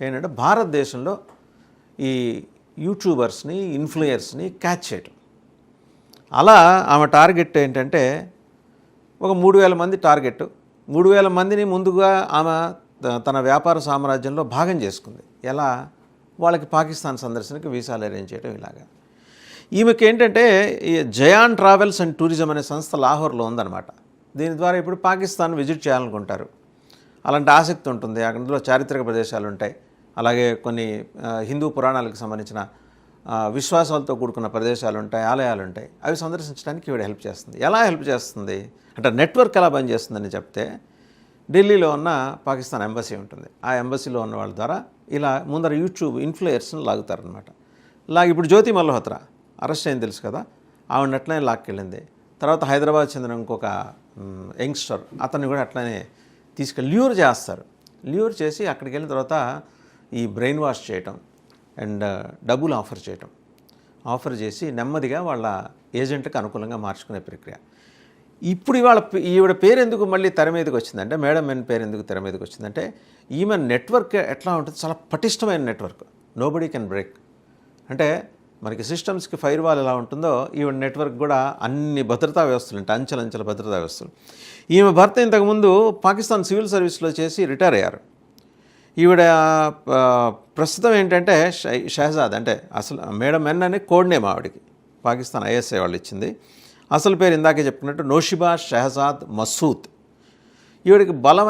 ఏంటంటే భారతదేశంలో ఈ యూట్యూబర్స్ని ఇన్ఫ్లుయర్స్ని క్యాచ్ చేయటం. అలా ఆమె టార్గెట్ ఏంటంటే ఒక 3,000 మంది టార్గెట్. 3,000 మందిని ముందుగా ఆమె తన వ్యాపార సామ్రాజ్యంలో భాగం చేసుకుంది. ఎలా? వాళ్ళకి పాకిస్తాన్ సందర్శనకి వీసాలు అరేంజ్ చేయడం ఇలాగా. ఈమెకి ఏంటంటే ఈ జయాన్ ట్రావెల్స్ అండ్ టూరిజం అనే సంస్థ లాహోర్లో ఉందన్నమాట. దీని ద్వారా ఇప్పుడు పాకిస్తాన్ విజిట్ చేయాలనుకుంటారు. అలాంటి ఆసక్తి ఉంటుంది. అందులో చారిత్రక ప్రదేశాలు ఉంటాయి, అలాగే కొన్ని హిందూ పురాణాలకు సంబంధించిన విశ్వాసాలతో కూడుకున్న ప్రదేశాలు ఉంటాయి, ఆలయాలు ఉంటాయి. అవి సందర్శించడానికి ఈవిడ హెల్ప్ చేస్తుంది. ఎలా హెల్ప్ చేస్తుంది అంటే నెట్వర్క్ ఎలా పనిచేస్తుందని చెప్తే, ఢిల్లీలో ఉన్న పాకిస్తాన్ ఎంబసీ ఉంటుంది. ఆ ఎంబసీలో ఉన్న వాళ్ళ ద్వారా ఇలా ముందర యూట్యూబ్ ఇన్ఫ్లుయర్స్ని లాగుతారనమాట. ఇప్పుడు జ్యోతి మల్హోత్రా అరెస్ట్ అయింది తెలుసు కదా, ఆవిడని అట్లనే లాక్కెళ్ళింది. తర్వాత హైదరాబాద్ చెందిన ఇంకొక యంగ్స్టర్, అతన్ని కూడా అట్లనే తీసుకెళ్ళి ల్యూర్ చేస్తారు. ల్యూర్ చేసి అక్కడికి వెళ్ళిన తర్వాత ఈ బ్రెయిన్ వాష్ చేయటం అండ్ డబ్బులు ఆఫర్ చేసి నెమ్మదిగా వాళ్ళ ఏజెంట్కి అనుకూలంగా మార్చుకునే ప్రక్రియ. ఇప్పుడు ఈవిడ పేరు ఎందుకు మళ్ళీ తెర మీదకి వచ్చిందంటే, మేడం ఎన్ పేరు ఎందుకు తెర మీదకి వచ్చిందంటే, ఈమె నెట్వర్క్ ఎట్లా ఉంటుంది, చాలా పటిష్టమైన నెట్వర్క్. Nobody can break. అంటే మనకి సిస్టమ్స్కి ఫైర్ వాల్ ఎలా ఉంటుందో, ఈవిడ నెట్వర్క్ కూడా అన్ని భద్రతా వ్యవస్థలు ఉంటాయి, అంచెలంచెల భద్రతా వ్యవస్థలు. ఈమె భర్త ఇంతకుముందు పాకిస్తాన్ సివిల్ సర్వీస్లో చేసి రిటైర్ అయ్యారు. ఈవిడ ప్రస్తుతం ఏంటంటే షహజాద్, అంటే అసలు మేడం ఎన్ అనే కోడ్ నేమ్ ఆవిడకి, పాకిస్తాన్ ఐఎస్ఐ వాళ్ళు ఇచ్చింది. అసలు పేరు ఇందాకే చెప్పుకున్నట్టు నోషిబా షహజాద్ మసూద్. ఈవిడికి బలమైన